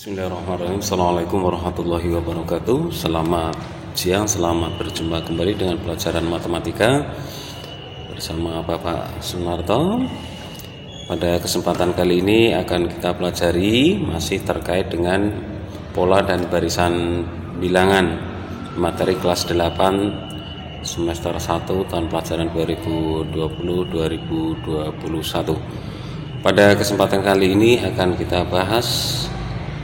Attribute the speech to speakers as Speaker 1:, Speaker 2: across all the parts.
Speaker 1: Bismillahirrahmanirrahim. Assalamualaikum warahmatullahi wabarakatuh. Selamat siang, selamat berjumpa kembali dengan pelajaran matematika bersama Bapak Sunarto. Pada kesempatan kali ini akan kita pelajari masih terkait dengan pola dan barisan bilangan, materi kelas 8 semester 1 tahun pelajaran 2020-2021. Pada kesempatan kali ini akan kita bahas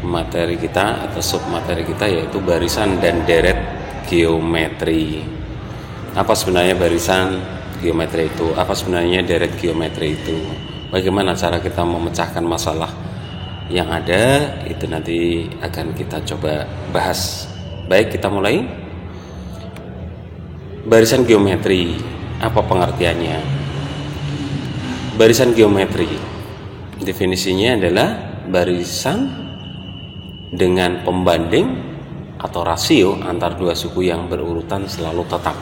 Speaker 1: materi kita atau submateri kita, yaitu barisan dan deret geometri. Apa sebenarnya barisan geometri itu? Apa sebenarnya deret geometri itu? Bagaimana cara kita memecahkan masalah yang ada? Itu nanti akan kita coba bahas. Baik, kita mulai. Barisan geometri, apa pengertiannya? Barisan geometri definisinya adalah barisan dengan pembanding atau rasio antar dua suku yang berurutan selalu tetap.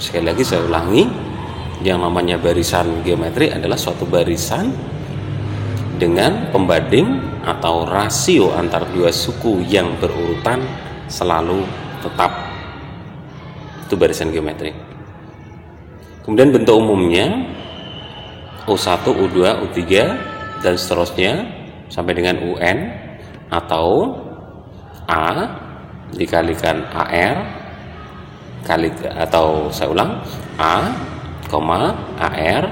Speaker 1: Sekali lagi saya ulangi, yang namanya barisan geometri adalah suatu barisan dengan pembanding atau rasio antar dua suku yang berurutan selalu tetap. Itu barisan geometri. Kemudian bentuk umumnya U1, U2, U3 dan seterusnya sampai dengan UN, atau A dikalikan AR atau saya ulang, A, AR,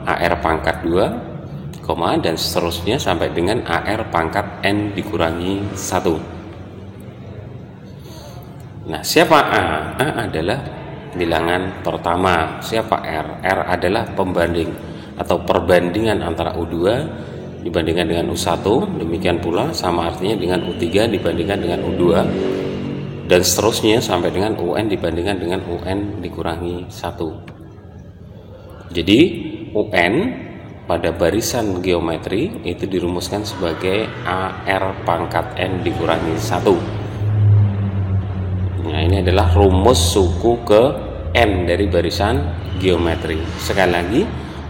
Speaker 1: AR pangkat 2, dan seterusnya sampai dengan AR pangkat N dikurangi 1. Nah, siapa A? A adalah bilangan pertama. Siapa R? R adalah pembanding atau perbandingan antara U2 dibandingkan dengan U1, demikian pula sama artinya dengan U3 dibandingkan dengan U2, dan seterusnya sampai dengan UN dibandingkan dengan UN dikurangi 1. Jadi UN pada barisan geometri itu dirumuskan sebagai AR pangkat N dikurangi 1. Nah, ini adalah rumus suku ke N dari barisan geometri. Sekali lagi,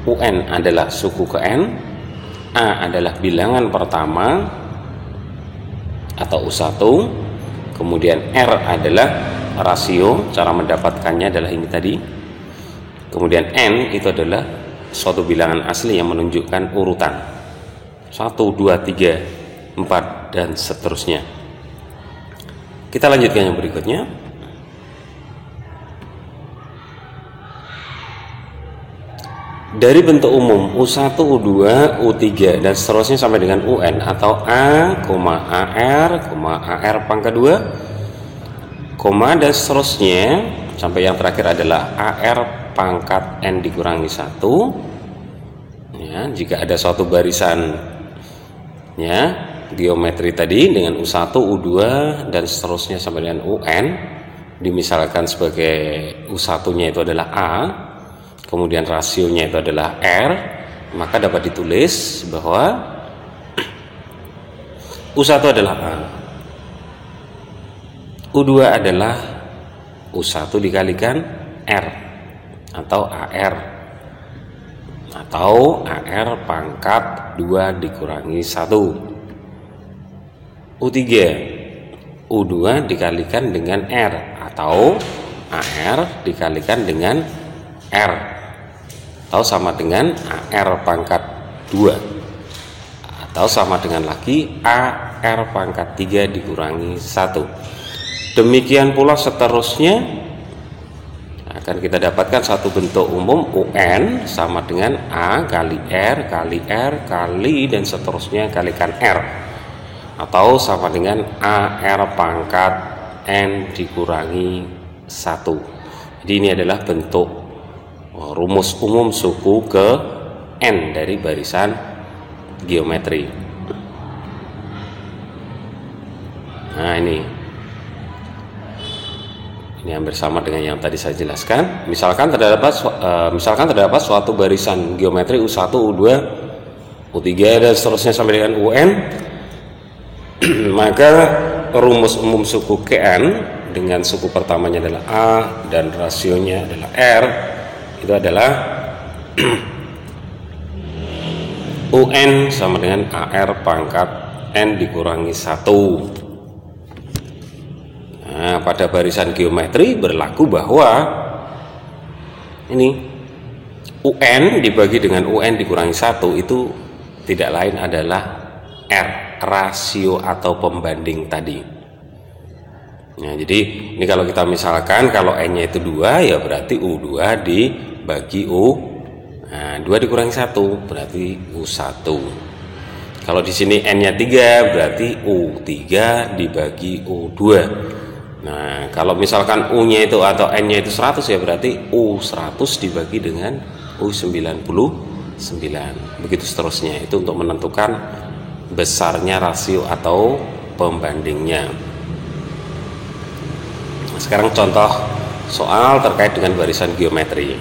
Speaker 1: UN adalah suku ke N, A adalah bilangan pertama atau U1, kemudian R adalah rasio, cara mendapatkannya adalah ini tadi, kemudian N itu adalah suatu bilangan asli yang menunjukkan urutan 1, 2, 3, 4 dan seterusnya. Kita lanjutkan yang berikutnya. Dari bentuk umum U1, U2, U3 dan seterusnya sampai dengan UN atau A, AR, AR pangkat 2, dan seterusnya sampai yang terakhir adalah AR pangkat N dikurangi 1. Ya, jika ada suatu barisan ya geometri tadi dengan U1, U2 dan seterusnya sampai dengan UN, dimisalkan sebagai U1-nya itu adalah A, kemudian rasionya itu adalah R, maka dapat ditulis bahwa U1 adalah A, U2 adalah U1 dikalikan R atau AR, atau AR pangkat 2 dikurangi 1. U3, U2 dikalikan dengan R atau AR dikalikan dengan R, atau sama dengan AR pangkat 2, atau sama dengan lagi AR pangkat 3 dikurangi 1. Demikian pula seterusnya akan kita dapatkan satu bentuk umum UN sama dengan A kali R kali R kali dan seterusnya kalikan R, atau sama dengan AR pangkat N dikurangi 1. Jadi ini adalah bentuk rumus umum suku ke N dari barisan geometri. Nah, ini hampir sama dengan yang tadi saya jelaskan. Misalkan terdapat suatu barisan geometri U1, U2, U3 dan seterusnya sampai dengan UN, maka rumus umum suku Kn dengan suku pertamanya adalah A dan rasionya adalah R, itu adalah UN sama dengan AR pangkat N dikurangi 1. Nah, pada barisan geometri berlaku bahwa ini UN dibagi dengan UN dikurangi 1 itu tidak lain adalah R, rasio atau pembanding tadi. Nah, jadi ini kalau kita misalkan kalau N-nya itu 2, ya berarti U2 dibagi U. Nah, 2 dikurangi 1 berarti U1. Kalau di sini N-nya 3 berarti U3 dibagi U2. Nah, kalau misalkan U-nya itu atau N-nya itu 100, ya berarti U100 dibagi dengan U99. Begitu seterusnya. Itu untuk menentukan besarnya rasio atau pembandingnya. Nah, sekarang contoh soal terkait dengan barisan geometri.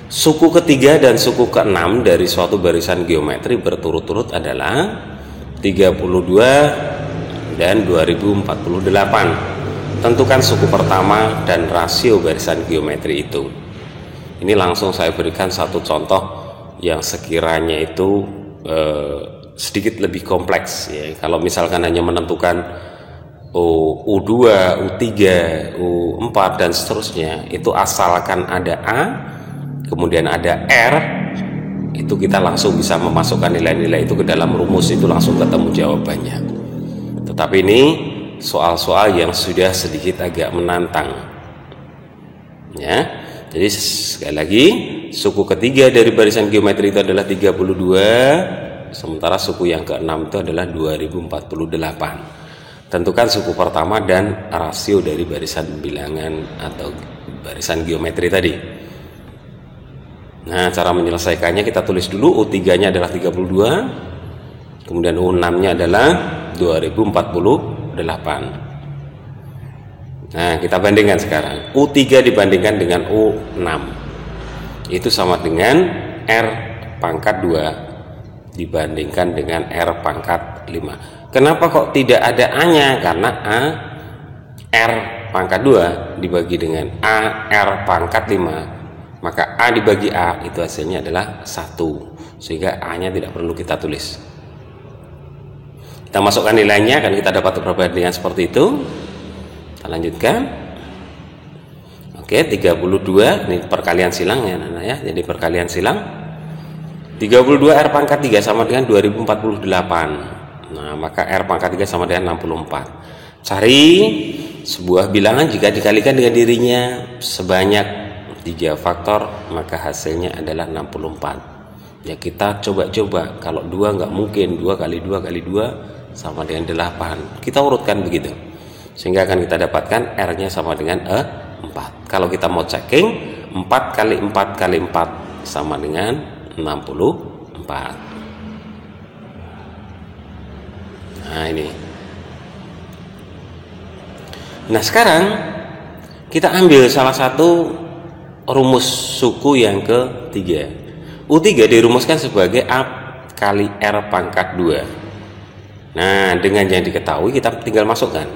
Speaker 1: Suku ketiga dan suku keenam dari suatu barisan geometri berturut-turut adalah 32 dan 2048. Tentukan suku pertama dan rasio barisan geometri itu. Ini langsung saya berikan satu contoh yang sekiranya itu sedikit lebih kompleks ya. Kalau misalkan hanya menentukan U2, U3, U4 dan seterusnya, itu asalkan ada A kemudian ada R, itu kita langsung bisa memasukkan nilai-nilai itu ke dalam rumus, itu langsung ketemu jawabannya. Tetapi ini soal-soal yang sudah sedikit agak menantang ya. Jadi sekali lagi, suku ketiga dari barisan geometri itu adalah 32, sementara suku yang keenam itu adalah 2048. Tentukan suku pertama dan rasio dari barisan bilangan atau barisan geometri tadi. Nah, cara menyelesaikannya kita tulis dulu. U3-nya adalah 32, kemudian U6-nya adalah 2048. Nah, kita bandingkan sekarang. U3 dibandingkan dengan U6, itu sama dengan R pangkat 2 dibandingkan dengan R pangkat 5. Kenapa kok tidak ada A-nya? Karena A R pangkat 2 dibagi dengan A R pangkat 5, maka A dibagi A itu hasilnya adalah 1, sehingga A-nya tidak perlu kita tulis. Kita masukkan nilainya, kan kita dapat perbandingan seperti itu. Kita lanjutkan. Oke, 32 ini perkalian silang ya Nana ya. Jadi perkalian silang 32 R pangkat 3 sama dengan 2048. Nah, maka R pangkat 3 sama dengan 64. Cari sebuah bilangan jika dikalikan dengan dirinya sebanyak 3 faktor, maka hasilnya adalah 64. Ya, kita coba-coba. Kalau 2 nggak mungkin, 2 kali 2 kali 2 sama dengan 8. Kita urutkan begitu, sehingga akan kita dapatkan R-nya sama dengan 4. Kalau kita mau checking, 4 kali 4 kali 4 sama dengan 64. Nah, ini. Nah, sekarang kita ambil salah satu rumus suku yang ketiga. U3 dirumuskan sebagai A kali R pangkat 2. Nah, dengan yang diketahui kita tinggal masukkan.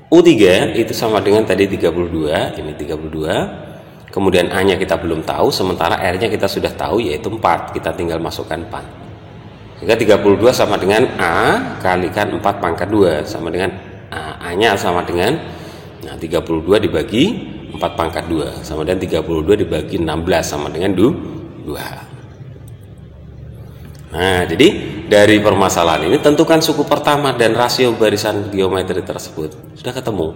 Speaker 1: U3 itu sama dengan tadi 32, ini 32. Kemudian A-nya kita belum tahu, sementara R-nya kita sudah tahu yaitu 4. Kita tinggal masukkan 4. Sehingga 32 sama dengan A kalikan 4 pangkat 2 sama dengan A-nya sama dengan 32 dibagi 4 pangkat 2 sama dengan 32 dibagi 16 sama dengan 2. Nah, jadi dari permasalahan ini tentukan suku pertama dan rasio barisan geometri tersebut. Sudah ketemu.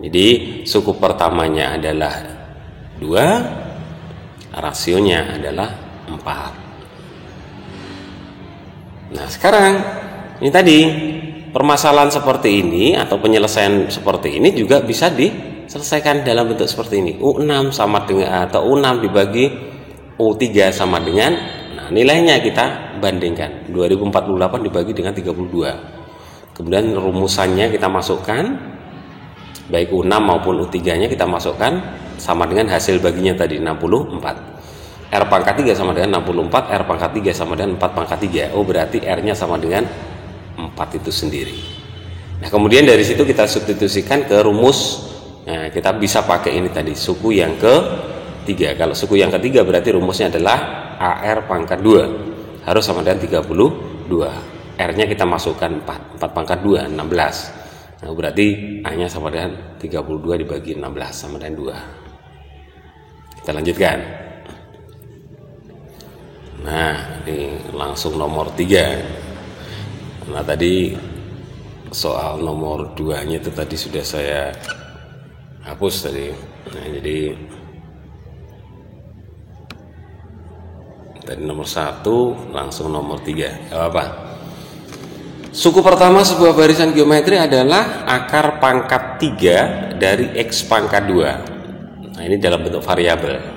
Speaker 1: Jadi suku pertamanya adalah 2, rasionya adalah 4. Nah, sekarang ini tadi permasalahan seperti ini atau penyelesaian seperti ini juga bisa diselesaikan dalam bentuk seperti ini. U6 sama dengan atau U6 dibagi U3 sama dengan 6. Nah, nilainya kita bandingkan 2048 dibagi dengan 32. Kemudian rumusannya kita masukkan, baik U6 maupun U3 nya kita masukkan sama dengan hasil baginya tadi 64. R pangkat 3 sama dengan 64, R pangkat 3 sama dengan 4 pangkat 3. Oh, berarti R nya sama dengan 4 itu sendiri. Nah, kemudian dari situ kita substitusikan ke rumus. Nah, kita bisa pakai ini tadi, suku yang ke-3. Kalau suku yang ke-3 berarti rumusnya adalah AR pangkat 2 harus sama dengan 32. R nya kita masukkan 4 pangkat 2, 16. Nah, berarti A nya sama dengan 32 dibagi 16 sama dengan 2. Kita lanjutkan. Nah, ini langsung nomor 3. Nah, tadi soal nomor 2 nya itu tadi sudah saya hapus tadi. Nah, jadi tadi nomor 1 langsung nomor 3. Gak apa-apa. Suku pertama sebuah barisan geometri adalah akar pangkat 3 dari X pangkat 2. Nah, ini dalam bentuk variabel.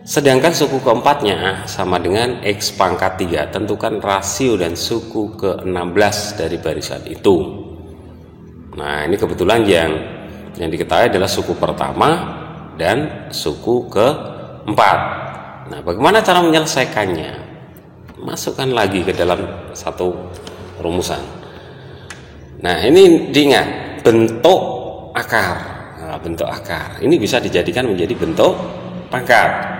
Speaker 1: Sedangkan suku keempatnya sama dengan X pangkat 3. Tentukan rasio dan suku ke-16 dari barisan itu. Nah, ini kebetulan yang diketahui adalah suku pertama dan suku keempat. Nah, bagaimana cara menyelesaikannya? Masukkan lagi ke dalam satu rumusan. Nah, ini diingat, bentuk akar. Nah, bentuk akar ini bisa dijadikan menjadi bentuk pangkat.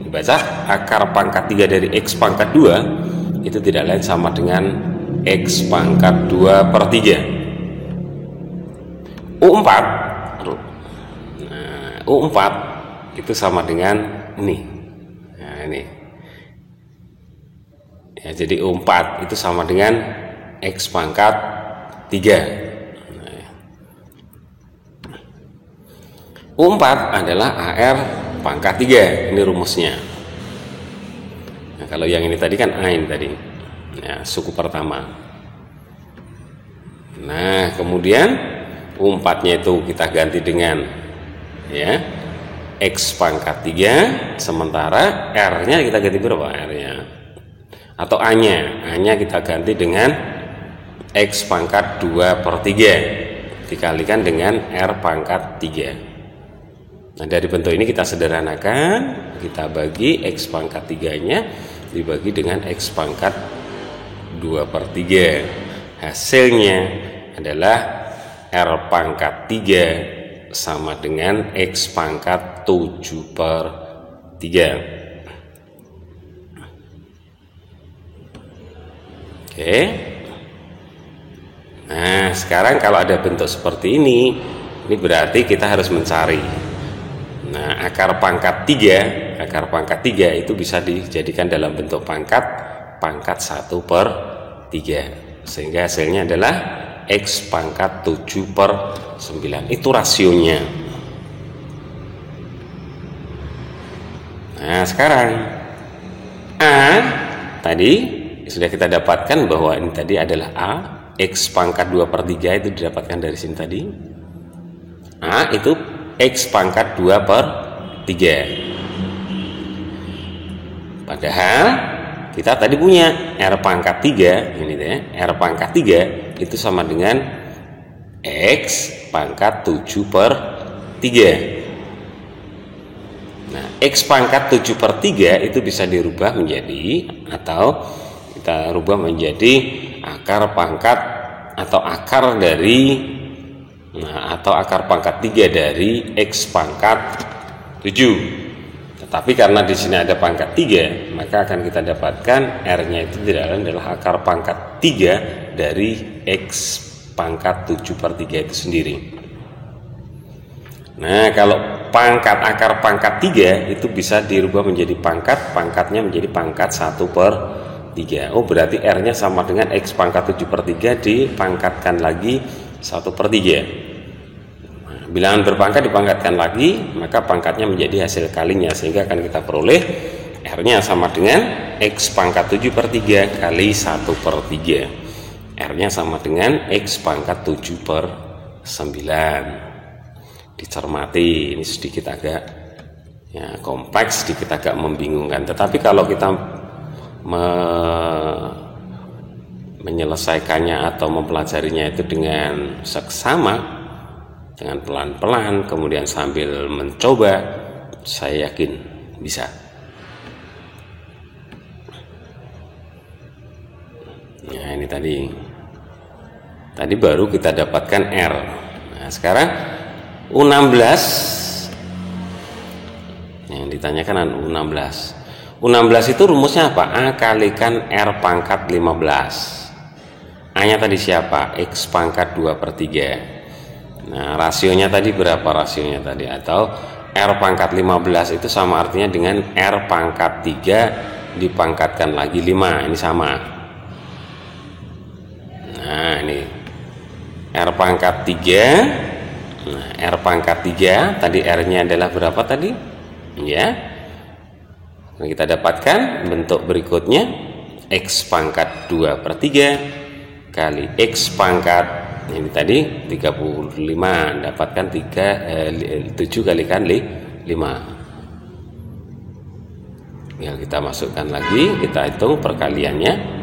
Speaker 1: Dibaca akar pangkat 3 dari X pangkat 2 itu tidak lain sama dengan X pangkat 2 per 3. U4, nah, U4 itu sama dengan ini. Nah, ini ya, jadi U4 itu sama dengan X pangkat 3. Nah, U4 adalah AR pangkat 3. Ini rumusnya. Nah, kalau yang ini tadi kan AIN tadi ya, suku pertama. Nah, kemudian U4 nya itu kita ganti dengan ya X pangkat 3, sementara R nya kita ganti berapa R nya, atau A nya kita ganti dengan X pangkat 2 per 3 dikalikan dengan R pangkat 3. Nah, dari bentuk ini kita sederhanakan, kita bagi X pangkat 3 nya dibagi dengan X pangkat 2 per 3. Hasilnya adalah R pangkat 3 sama dengan X pangkat 7 per 3. Oke. Nah, sekarang kalau ada bentuk seperti ini berarti kita harus mencari. Nah, akar pangkat 3 itu bisa dijadikan dalam bentuk pangkat 1 per 3. Sehingga hasilnya adalah X pangkat 7 per 9. Itu rasionya. Nah, sekarang A tadi sudah kita dapatkan bahwa ini tadi adalah A. X pangkat 2 per 3 itu didapatkan dari sini tadi. A itu X pangkat 2 per 3. Padahal kita tadi punya R pangkat 3 ini deh, R pangkat 3 itu sama dengan X pangkat 7 per 3. Nah, X pangkat 7 per 3 itu bisa dirubah menjadi, atau kita rubah menjadi akar pangkat atau akar dari atau akar pangkat 3 dari X pangkat 7. Tetapi karena di sini ada pangkat 3, maka akan kita dapatkan R-nya itu tidak lain adalah akar pangkat 3 dari X pangkat 7 per 3 itu sendiri. Nah, kalau akar pangkat 3 itu bisa dirubah menjadi pangkatnya menjadi pangkat 1 per 3. Oh, berarti R-nya sama dengan X pangkat 7 per 3 dipangkatkan lagi 1 per 3. Bilangan berpangkat dipangkatkan lagi, maka pangkatnya menjadi hasil kalinya, sehingga akan kita peroleh R-nya sama dengan X pangkat 7 per 3 kali 1 per 3. R-nya sama dengan X pangkat 7 per 9. Dicermati, ini sedikit agak Ya, kompleks sedikit agak membingungkan. Tetapi kalau kita menyelesaikannya atau mempelajarinya itu dengan seksama, dengan pelan-pelan, kemudian sambil mencoba, saya yakin bisa. Nah, ini tadi baru kita dapatkan R. Nah, sekarang U16 yang ditanyakan U16. U16 itu rumusnya apa? A kalikan R pangkat 15. A-nya tadi siapa? X pangkat 2/3. Nah, rasionya tadi berapa rasionya tadi? Atau R pangkat 15 itu sama artinya dengan R pangkat 3 dipangkatkan lagi 5. Ini sama. Nah, ini R pangkat 3. Nah, R pangkat 3 tadi R-nya adalah berapa tadi? Ya. Nah, kita dapatkan bentuk berikutnya X pangkat 2/3 kali X pangkat ini tadi 35, dapatkan 7 kalikan 5. Tinggal kita masukkan lagi, kita hitung perkaliannya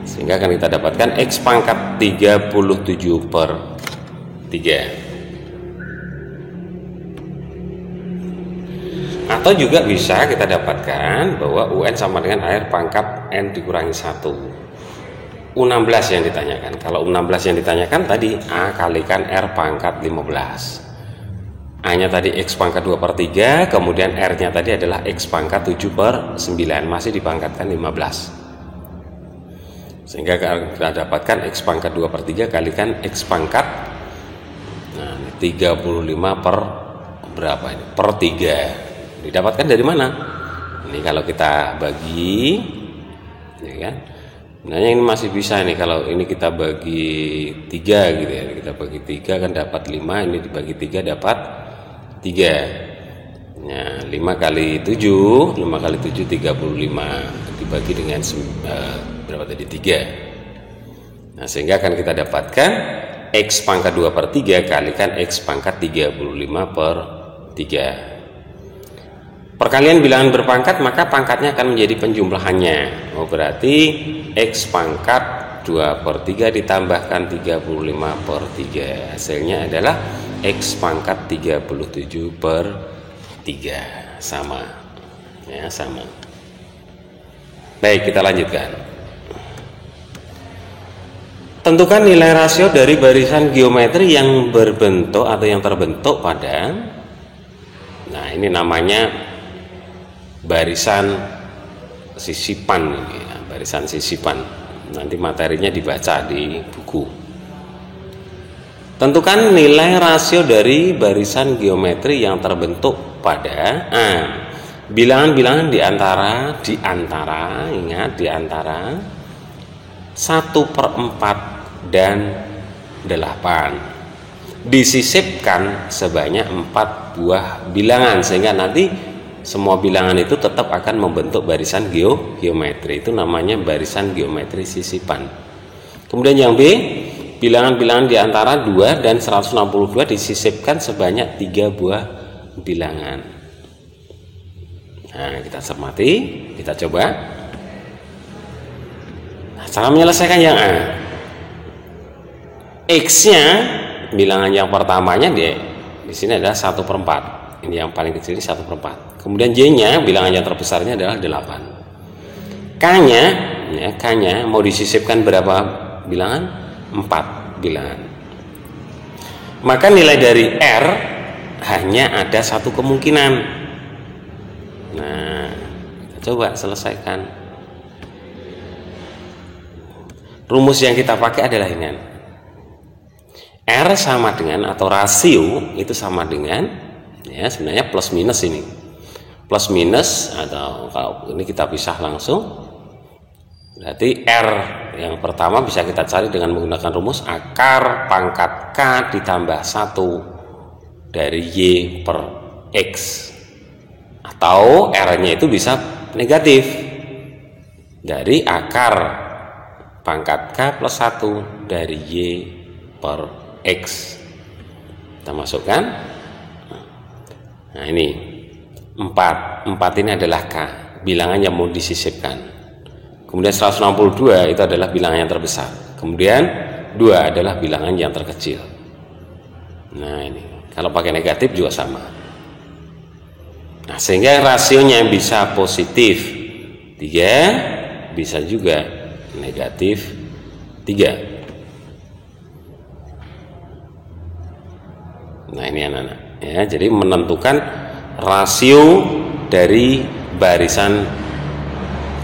Speaker 1: sehingga akan kita dapatkan X pangkat 37/3. Atau juga bisa kita dapatkan bahwa UN sama dengan R pangkat N dikurangi 1. U16 yang ditanyakan. Kalau U16 yang ditanyakan tadi A kalikan R pangkat 15. A-nya tadi X pangkat 2/3, kemudian R-nya tadi adalah X pangkat 7/9, masih dipangkatkan 15. Sehingga kita dapatkan X pangkat 2/3 kalikan X pangkat 35 per berapa ini? Per 3. Didapatkan dari mana? Ini kalau kita bagi, ya kan? Sebenarnya ini masih bisa nih kalau ini kita bagi 3 gitu ya. Kita bagi 3 kan dapat 5, ini dibagi 3 dapat 3. Ya, 5 kali 7, 5 kali 7 35 dibagi dengan berapa tadi? 3. Nah, sehingga akan kita dapatkan X pangkat 2/3 kalikan X pangkat 35/3. Perkalian bilangan berpangkat, maka pangkatnya akan menjadi penjumlahannya. Oh, berarti X pangkat 2/3 ditambahkan 35/3. Hasilnya adalah X pangkat 37/3. Sama. Ya, sama. Baik, kita lanjutkan. Tentukan nilai rasio dari barisan geometri yang berbentuk atau yang terbentuk pada, nah ini namanya barisan sisipan, ya, barisan sisipan. Nanti materinya dibaca di buku. Tentukan nilai rasio dari barisan geometri yang terbentuk pada bilangan-bilangan di antara ingat di antara 1/4 dan 8 disisipkan sebanyak 4 buah bilangan, sehingga nanti semua bilangan itu tetap akan membentuk barisan geometri. Itu namanya barisan geometri sisipan. Kemudian yang B, bilangan-bilangan di antara 2 dan 162 disisipkan sebanyak 3 buah bilangan. Nah, kita cermati, kita coba. Nah, cara menyelesaikan yang A. X-nya bilangan yang pertamanya di sini adalah 1/4. Ini yang paling kecil ini 1/4. Kemudian Y-nya bilangan yang terbesarnya adalah 8. K-nya mau disisipkan berapa bilangan? 4 bilangan. Maka nilai dari R hanya ada satu kemungkinan. Nah, kita coba selesaikan. Rumus yang kita pakai adalah ini. R sama dengan atau rasio itu sama dengan, ya sebenarnya plus minus ini. Plus minus atau kalau ini kita pisah langsung. Berarti R yang pertama bisa kita cari dengan menggunakan rumus akar pangkat K ditambah 1 dari Y per X. Atau R-nya itu bisa negatif. Dari akar pangkat K plus 1 dari Y per X. Kita masukkan. Nah, ini 4 ini adalah K, bilangan yang mau disisipkan. Kemudian 162 itu adalah bilangan yang terbesar. Kemudian 2 adalah bilangan yang terkecil. Nah ini, kalau pakai negatif juga sama. Nah, sehingga rasionya bisa positif 3, bisa juga negatif 3. Nah ini anak-anak ya, jadi menentukan rasio dari barisan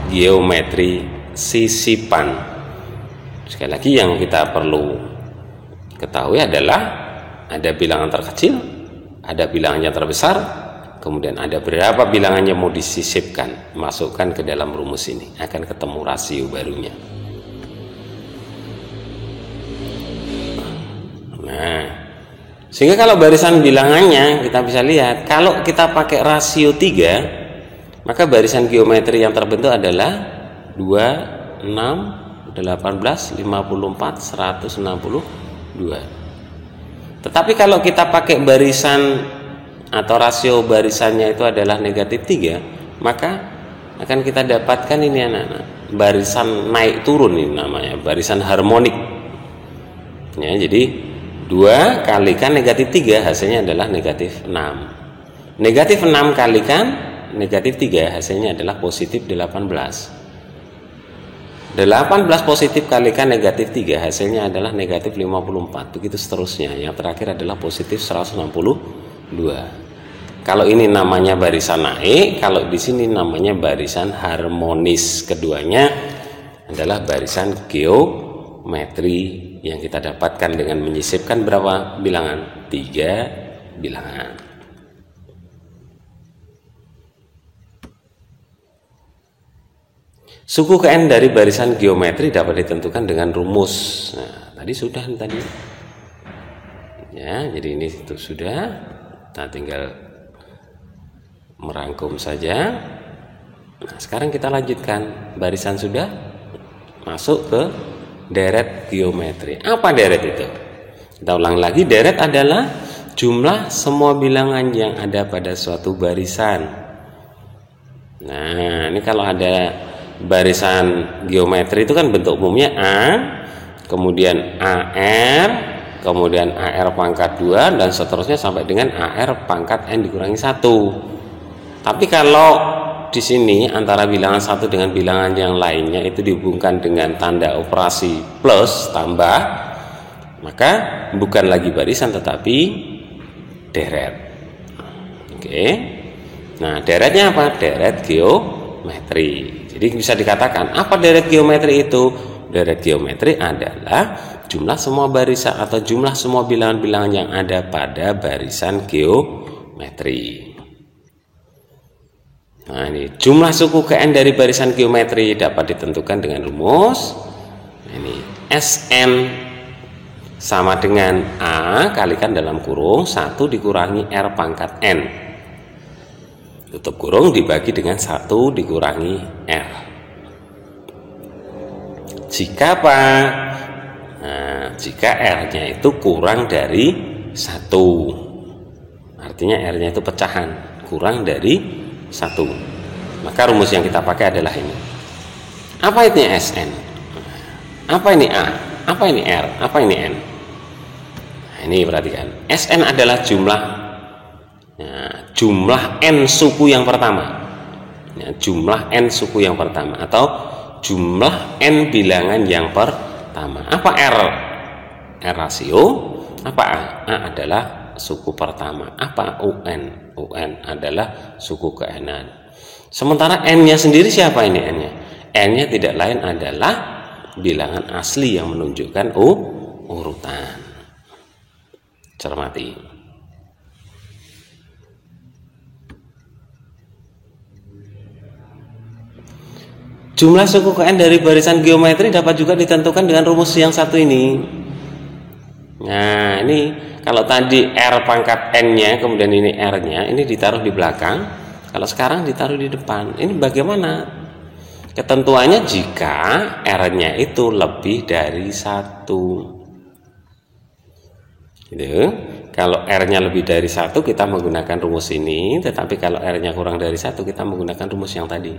Speaker 1: geometri sisipan. Sekali lagi yang kita perlu ketahui adalah ada bilangan terkecil, ada bilangan yang terbesar, kemudian ada berapa bilangan yang mau disisipkan. Masukkan ke dalam rumus ini, akan ketemu rasio barunya. Nah, sehingga kalau barisan bilangannya kita bisa lihat, kalau kita pakai rasio 3, maka barisan geometri yang terbentuk adalah 2, 6, 18, 54, 162. Tetapi kalau kita pakai barisan atau rasio barisannya itu adalah negatif 3, maka akan kita dapatkan ini anak-anak, barisan naik turun ini namanya, barisan harmonik. Ya, jadi 2 kalikan negatif 3 hasilnya adalah negatif 6. Negatif 6 kalikan negatif 3 hasilnya adalah positif 18. 18 positif kalikan negatif 3 hasilnya adalah negatif 54. Begitu seterusnya. Yang terakhir adalah positif 162. Kalau ini namanya barisan naik, kalau di sini namanya barisan harmonis. Keduanya adalah barisan geometri yang kita dapatkan dengan menyisipkan berapa bilangan? 3 bilangan. Suku Kn dari barisan geometri dapat ditentukan dengan rumus. Nah, tadi sudah tadi. Ya, jadi ini itu sudah. Kita tinggal merangkum saja. Nah, sekarang kita lanjutkan. Barisan sudah, masuk ke deret geometri. Apa deret itu? Kita ulang lagi, deret adalah jumlah semua bilangan yang ada pada suatu barisan. Nah, ini kalau ada barisan geometri itu kan bentuk umumnya A, kemudian AR, kemudian AR pangkat 2, dan seterusnya sampai dengan AR pangkat N dikurangi 1. Tapi kalau di sini antara bilangan 1 dengan bilangan yang lainnya itu dihubungkan dengan tanda operasi plus tambah, maka bukan lagi barisan tetapi deret. Oke. Nah, deretnya apa? Deret geometri. Jadi bisa dikatakan apa deret geometri itu? Deret geometri adalah jumlah semua barisan atau jumlah semua bilangan-bilangan yang ada pada barisan geometri. Nah, ini jumlah suku Kn dari barisan geometri dapat ditentukan dengan rumus. Ini Sn sama dengan A kalikan dalam kurung 1 dikurangi R pangkat N. Tutup kurung dibagi dengan 1 dikurangi R. Jika apa? Nah, jika R-nya itu kurang dari 1. Artinya R-nya itu pecahan, kurang dari 1. Maka rumus yang kita pakai adalah ini. Apa itu Sn? Apa ini A? Apa ini R? Apa ini N? Nah, ini perhatikan. Sn adalah jumlah N suku yang pertama. Jumlah N suku yang pertama atau jumlah N bilangan yang pertama. Apa R? R rasio. Apa A? A adalah suku pertama. Apa UN? UN adalah suku ke-N-an. Sementara N-nya sendiri siapa ini N-nya? N-nya tidak lain adalah bilangan asli yang menunjukkan urutan. Cermati. Jumlah suku Kn dari barisan geometri dapat juga ditentukan dengan rumus yang satu ini. Nah, ini kalau tadi R pangkat N-nya, kemudian ini R-nya, ini ditaruh di belakang. Kalau sekarang ditaruh di depan. Ini bagaimana? Ketentuannya jika R-nya itu lebih dari 1. Gitu. Kalau R-nya lebih dari 1 kita menggunakan rumus ini, tetapi kalau R-nya kurang dari 1 kita menggunakan rumus yang tadi.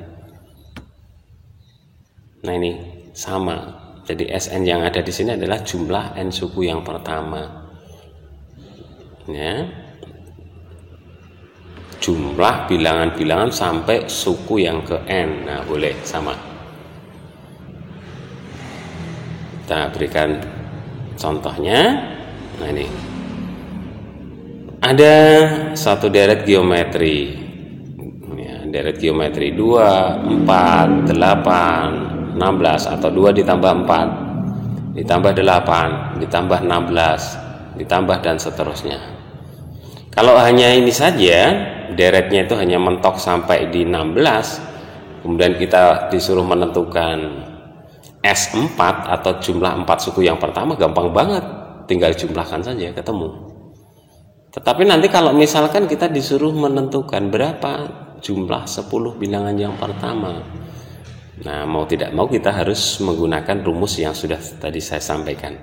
Speaker 1: Nah ini sama. Jadi Sn yang ada di sini adalah jumlah n suku yang pertama. Ya. Jumlah bilangan-bilangan sampai suku yang ke n. Nah, boleh sama. Kita berikan contohnya. Nah, ini. Ada satu deret geometri. Ya, deret geometri 2, 4, 8, 16 atau 2 ditambah 4, ditambah 8, ditambah 16, ditambah dan seterusnya. Kalau hanya ini saja, deretnya itu hanya mentok sampai di 16, kemudian kita disuruh menentukan S4 atau jumlah 4 suku yang pertama, gampang banget, tinggal jumlahkan saja ketemu. Tetapi nanti kalau misalkan kita disuruh menentukan berapa jumlah 10 bilangan yang pertama, nah mau tidak mau kita harus menggunakan rumus yang sudah tadi saya sampaikan.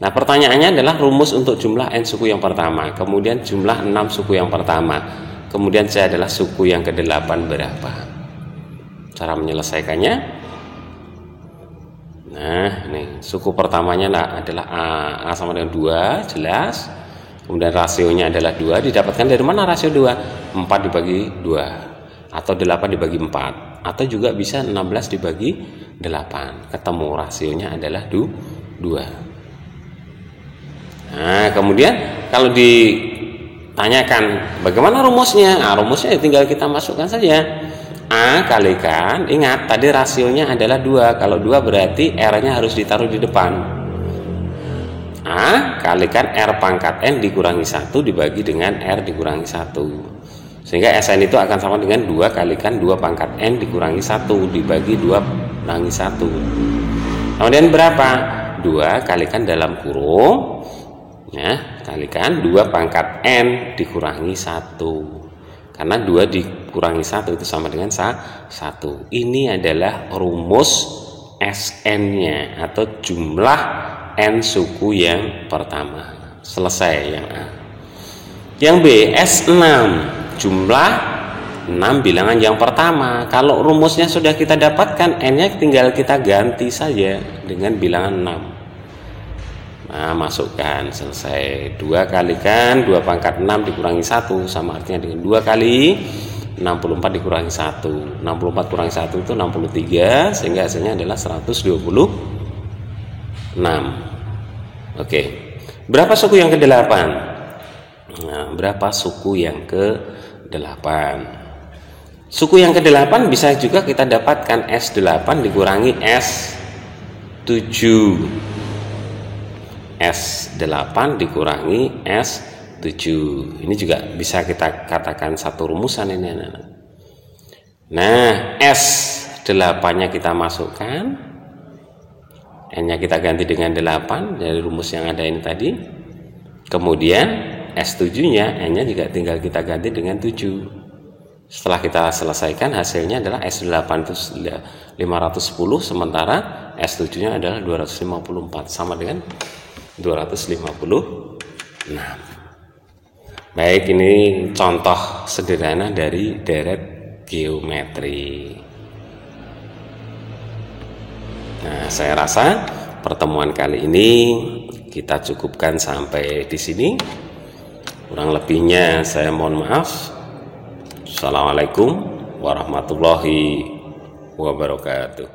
Speaker 1: Nah pertanyaannya adalah rumus untuk jumlah n suku yang pertama, kemudian jumlah 6 suku yang pertama, kemudian C adalah suku yang ke-8 berapa. Cara menyelesaikannya, nah ini suku pertamanya adalah A sama dengan 2, jelas. Kemudian rasionya adalah 2, didapatkan dari mana rasio 2? 4 dibagi 2, atau 8 dibagi 4, atau juga bisa 16 dibagi 8, ketemu rasionya adalah 2. Nah kemudian kalau ditanyakan bagaimana rumusnya, nah, rumusnya tinggal kita masukkan saja. A kalikan, ingat tadi rasionya adalah 2, kalau 2 berarti R nya harus ditaruh di depan. A kalikan R pangkat N dikurangi 1 dibagi dengan R dikurangi 1, sehingga Sn itu akan sama dengan 2 kalikan 2 pangkat N dikurangi 1 dibagi 2 kurangi 1. Kemudian berapa? 2 kalikan dalam kurung, ya, kalikan 2 pangkat N dikurangi 1, karena 2 dikurangi 1 itu sama dengan 1. Ini adalah rumus Sn nya atau jumlah n suku yang pertama. Selesai yang A. Yang B, S6, jumlah 6 bilangan yang pertama. Kalau rumusnya sudah kita dapatkan, n-nya tinggal kita ganti saja dengan bilangan 6. Nah, masukkan, selesai. 2 kalikan 2 pangkat 6 dikurangi 1 sama artinya dengan 2 kali 64 dikurangi 1. 64 kurangi 1 itu 63, sehingga hasilnya adalah 126. Oke. Berapa suku yang ke-8? Nah, berapa suku yang ke-8? Suku yang ke-8 bisa juga kita dapatkan S8 dikurangi S7. S8 dikurangi S7. Ini juga bisa kita katakan satu rumusan ini, anak-anak. Nah, S8-nya kita masukkan, N-nya kita ganti dengan 8 dari rumus yang ada ini tadi. Kemudian S7-nya, N-nya juga tinggal kita ganti dengan 7. Setelah kita selesaikan, hasilnya adalah S8 itu 510, sementara S7-nya adalah 254, sama dengan 256. Baik, ini contoh sederhana dari deret geometri. Nah, saya rasa pertemuan kali ini kita cukupkan sampai di sini. Kurang lebihnya saya mohon maaf. Assalamualaikum warahmatullahi wabarakatuh.